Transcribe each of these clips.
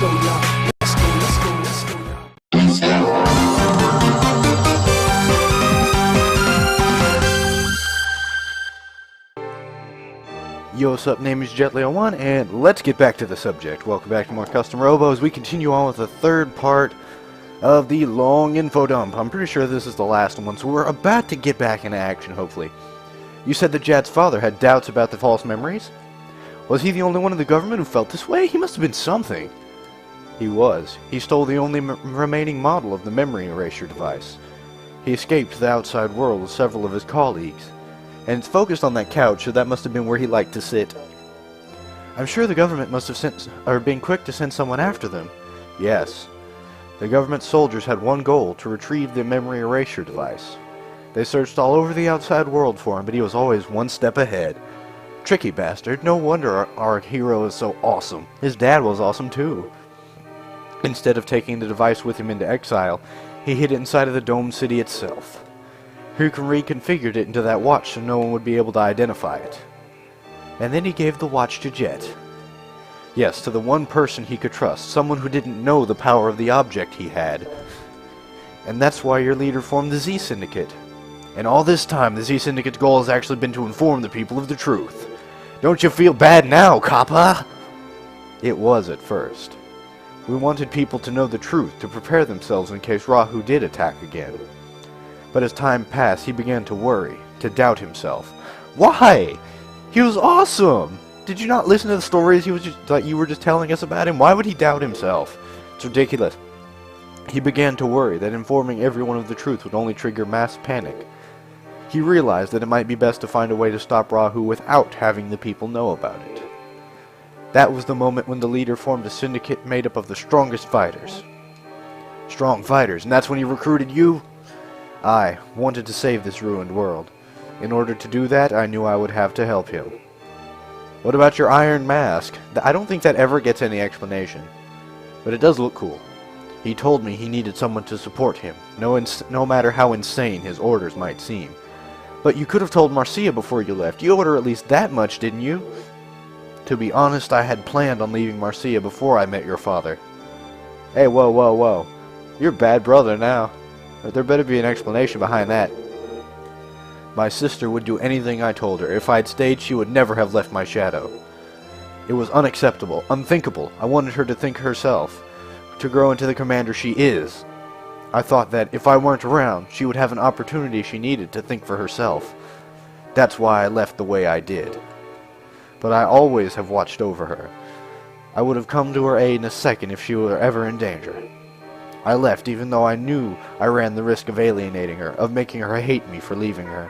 go, y'all. Let's go, let's go, let's go, y'all. Yo, what's up? Name is Jetleo1, and let's get back to the subject. Welcome back to more Custom Robo as we continue on with the third part of the long info dump. I'm pretty sure this is the last one, so we're about to get back into action, hopefully. You said that Jad's father had doubts about the false memories? Was he the only one in the government who felt this way? He must have been something. He was. He stole the only remaining model of the memory erasure device. He escaped the outside world with several of his colleagues. And it's focused on that couch, so that must have been where he liked to sit. I'm sure the government must have been quick to send someone after them. Yes. The government soldiers had one goal, to retrieve the memory erasure device. They searched all over the outside world for him, but he was always one step ahead. Tricky bastard. No wonder our hero is so awesome. His dad was awesome too. Instead of taking the device with him into exile, he hid it inside of the domed city itself. He reconfigured it into that watch so no one would be able to identify it. And then he gave the watch to Jet. Yes, to the one person he could trust, someone who didn't know the power of the object he had. And that's why your leader formed the Z Syndicate. And all this time, the Z Syndicate's goal has actually been to inform the people of the truth. Don't you feel bad now, Kappa? It was at first. We wanted people to know the truth, to prepare themselves in case Rahu did attack again. But as time passed, he began to worry, to doubt himself. Why? He was awesome! Did you not listen to the stories you were just telling us about him? Why would he doubt himself? It's ridiculous. He began to worry that informing everyone of the truth would only trigger mass panic. He realized that it might be best to find a way to stop Rahu without having the people know about it. That was the moment when the leader formed a syndicate made up of the strongest fighters. Strong fighters, and that's when he recruited you? I wanted to save this ruined world. In order to do that, I knew I would have to help him. What about your iron mask? I don't think that ever gets any explanation. But it does look cool. He told me he needed someone to support him, no matter how insane his orders might seem. But you could have told Marcia before you left. You owed her at least that much, didn't you? To be honest, I had planned on leaving Marcia before I met your father. Hey, whoa, whoa, whoa. You're a bad brother now. There better be an explanation behind that. My sister would do anything I told her. If I'd stayed, she would never have left my shadow. It was unacceptable, unthinkable. I wanted her to think herself, to grow into the commander she is. I thought that if I weren't around, she would have an opportunity she needed to think for herself. That's why I left the way I did. But I always have watched over her. I would have come to her aid in a second if she were ever in danger. I left even though I knew I ran the risk of alienating her, of making her hate me for leaving her.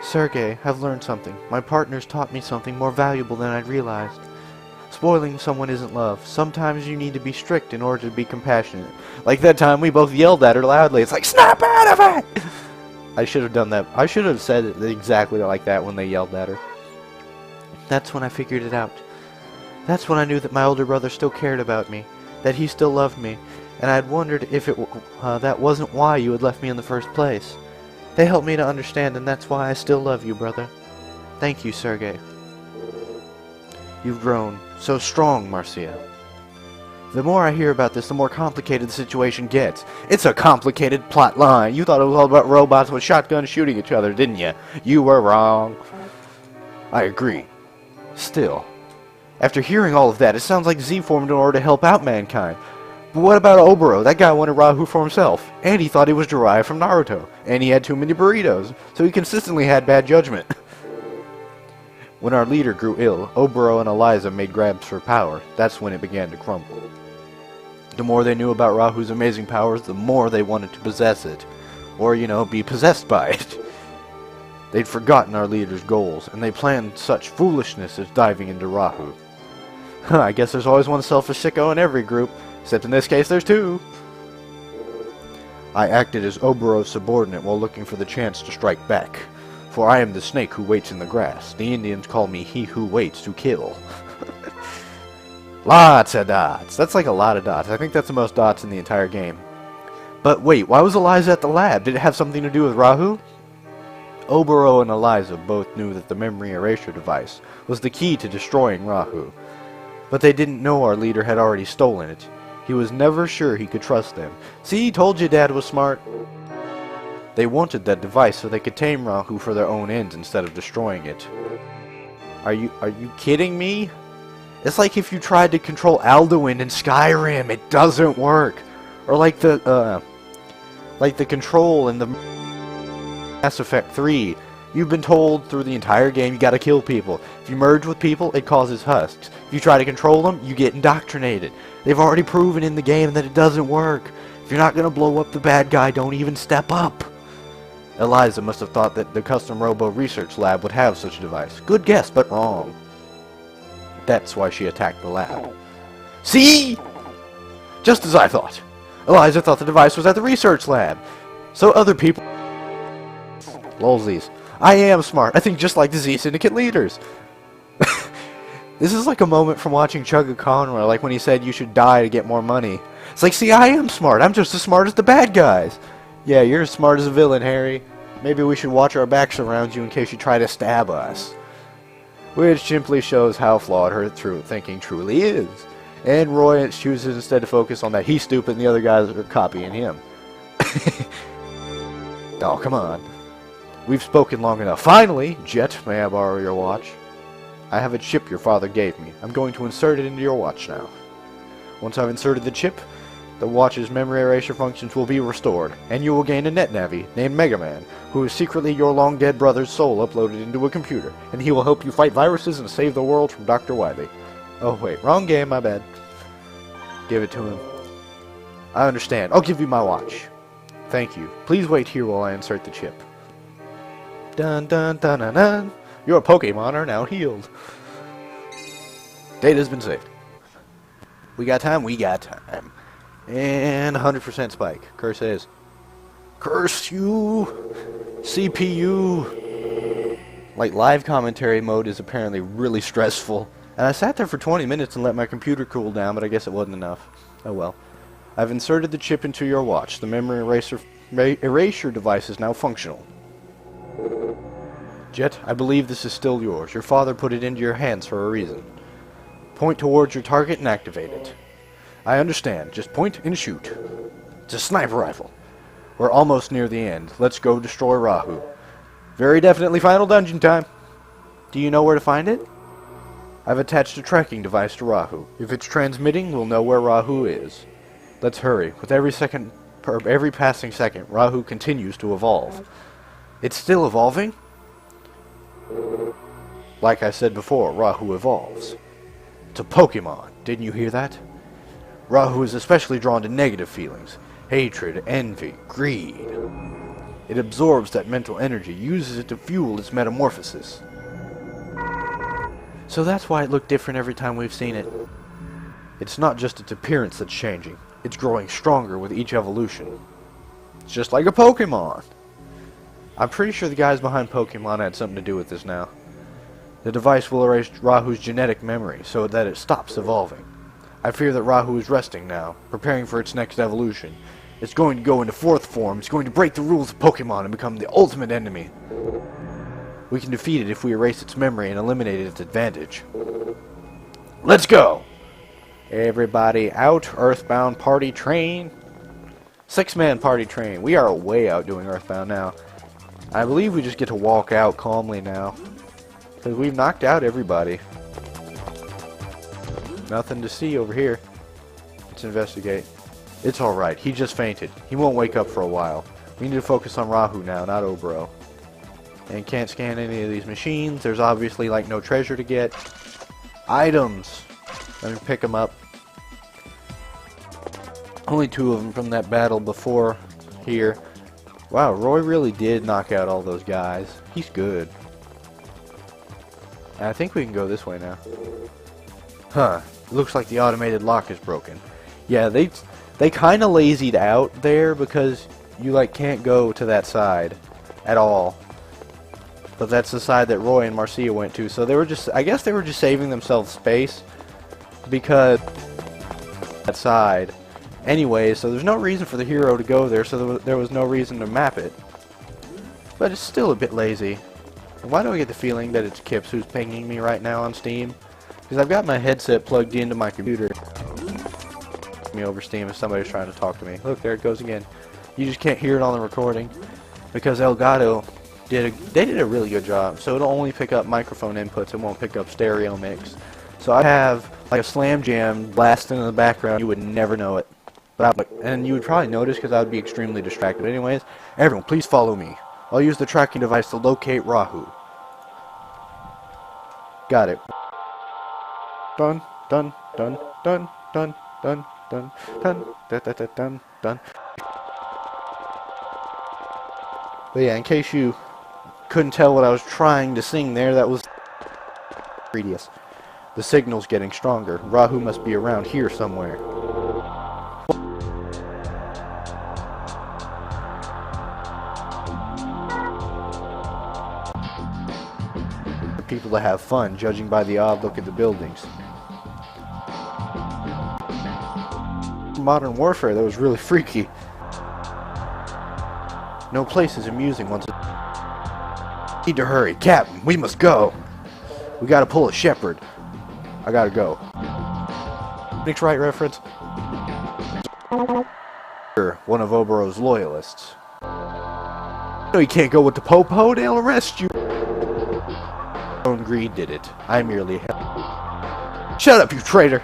Sergei, I've learned something. My partners taught me something more valuable than I'd realized. Spoiling someone isn't love. Sometimes you need to be strict in order to be compassionate. Like that time we both yelled at her loudly. It's like, snap out of it! I should have done that. I should have said it exactly like that when they yelled at her. That's when I figured it out. That's when I knew that my older brother still cared about me. That he still loved me. And I'd wondered if that wasn't why you had left me in the first place. They helped me to understand, and that's why I still love you, brother. Thank you, Sergei. You've grown so strong, Marcia. The more I hear about this, the more complicated the situation gets. It's a complicated plot line. You thought it was all about robots with shotguns shooting each other, didn't you? You were wrong. I agree. Still, after hearing all of that, it sounds like Z formed in order to help out mankind. But what about Oboro? That guy wanted Rahu for himself. And he thought he was derived from Naruto. And he had too many burritos. So he consistently had bad judgment. When our leader grew ill, Oboro and Eliza made grabs for power. That's when it began to crumble. The more they knew about Rahu's amazing powers, the more they wanted to possess it. Or, be possessed by it. They'd forgotten our leader's goals, and they planned such foolishness as diving into Rahu. I guess there's always one selfish sicko in every group. Except in this case, there's two. I acted as Oboro's subordinate while looking for the chance to strike back. For I am the snake who waits in the grass. The Indians call me he who waits to kill. Lots of dots. That's like a lot of dots. I think that's the most dots in the entire game. But wait, why was Eliza at the lab? Did it have something to do with Rahu? Oboro and Eliza both knew that the memory erasure device was the key to destroying Rahu. but they didn't know our leader had already stolen it. He was never sure he could trust them. See, told you Dad was smart. They wanted that device so they could tame Rahu for their own ends instead of destroying it. Are you kidding me? It's like if you tried to control Alduin in Skyrim, it doesn't work. Or like the control in the Mass Effect 3. You've been told through the entire game you gotta kill people. If you merge with people, it causes husks. If you try to control them, you get indoctrinated. They've already proven in the game that it doesn't work. If you're not gonna blow up the bad guy, don't even step up. Eliza must have thought that the custom Robo research lab would have such a device. Good guess, but wrong. That's why she attacked the lab. See? Just as I thought. Eliza thought the device was at the research lab. So other people... Lolsies. I am smart. I think just like the Z Syndicate leaders. This is like a moment from watching Chugga Conroy, like when he said you should die to get more money. It's like, see, I am smart. I'm just as smart as the bad guys. Yeah, you're as smart as a villain, Harry. Maybe we should watch our backs around you in case you try to stab us. Which simply shows how flawed her thinking truly is. And Roy chooses instead to focus on that he's stupid and the other guys are copying him. Oh, come on. We've spoken long enough. Finally, Jet, may I borrow your watch? I have a chip your father gave me. I'm going to insert it into your watch now. Once I've inserted the chip, the watch's memory erasure functions will be restored, and you will gain a NetNavi named Mega Man, who is secretly your long-dead brother's soul uploaded into a computer, and he will help you fight viruses and save the world from Dr. Wily. Oh wait, wrong game, my bad. Give it to him. I understand. I'll give you my watch. Thank you. Please wait here while I insert the chip. Dun dun dun dun dun. Your Pokemon are now healed. Data's been saved. We got time? We got time. And 100% spike. Curse is. Curse you! CPU! Like, live commentary mode is apparently really stressful. And I sat there for 20 minutes and let my computer cool down, but I guess it wasn't enough. Oh well. I've inserted the chip into your watch. The memory erasure device is now functional. Jet, I believe this is still yours. Your father put it into your hands for a reason. Point towards your target and activate it. I understand. Just point and shoot. It's a sniper rifle. We're almost near the end. Let's go destroy Rahu. Very definitely final dungeon time. Do you know where to find it? I've attached a tracking device to Rahu. If it's transmitting, we'll know where Rahu is. Let's hurry. With every passing second, Rahu continues to evolve. It's still evolving? Like I said before, Rahu evolves. It's a Pokemon. Didn't you hear that? Rahu is especially drawn to negative feelings. Hatred, envy, greed. It absorbs that mental energy, uses it to fuel its metamorphosis. So that's why it looked different every time we've seen it. It's not just its appearance that's changing. It's growing stronger with each evolution. It's just like a Pokemon. I'm pretty sure the guys behind Pokemon had something to do with this now. The device will erase Rahu's genetic memory so that it stops evolving. I fear that Rahu is resting now, preparing for its next evolution. It's going to go into fourth form. It's going to break the rules of Pokemon and become the ultimate enemy. We can defeat it if we erase its memory and eliminate its advantage. Let's go! Everybody out, Earthbound party train. 6-man party train. We are way out doing Earthbound now. I believe we just get to walk out calmly now. Because we've knocked out everybody. Nothing to see over here. Let's investigate. It's alright. He just fainted. He won't wake up for a while. We need to focus on Rahu now, not Obro. And can't scan any of these machines. There's obviously like no treasure to get. Items. Let me pick them up. Only 2 of them from that battle before here. Wow, Roy really did knock out all those guys. He's good. And I think we can go this way now. Huh. Looks like the automated lock is broken. Yeah, they kind of lazied out there because you like can't go to that side at all. But that's the side that Roy and Marcia went to. So they were just, I guess they were just saving themselves space because that side. Anyway, so there's no reason for the hero to go there, so there was no reason to map it. But it's still a bit lazy. Why do I get the feeling that it's Kips who's pinging me right now on Steam? Because I've got my headset plugged into my computer. Me over Steam if somebody's trying to talk to me. Look, there it goes again. You just can't hear it on the recording because Elgato did a really good job. So it'll only pick up microphone inputs. It won't pick up stereo mix. So I have like a Slam Jam blasting in the background. You would never know it. And you would probably notice because I would be extremely distracted. Anyways, everyone, please follow me. I'll use the tracking device to locate Rahu. Got it. Dun dun dun dun dun dun dun dun dun dun dun dun. But yeah, in case you couldn't tell what I was trying to sing there, that was previous. The signal's getting stronger. Rahu must be around here somewhere. For people to have fun, judging by the odd look at the buildings. Modern Warfare, that was really freaky. No place is amusing once it... Need to hurry. Captain, we must go. We gotta pull a shepherd. I gotta go. Nick's right reference. One of Oboro's loyalists. No, you can't go with the Popo, they'll arrest you. Own greed did it. I merely helped. Shut up, you traitor!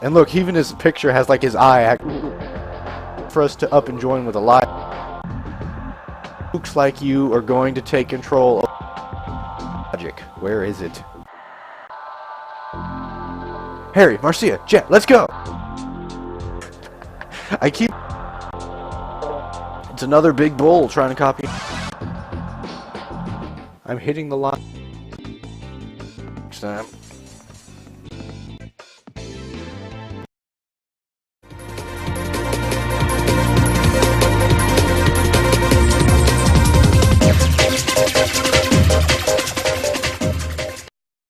And look, even his picture has like his eye for us to up and join with a lie. Looks like you are going to take control of logic. Where is it? Harry, Marcia, Jet, let's go! I keep... It's another big bull trying to copy... I'm hitting the line... Next time.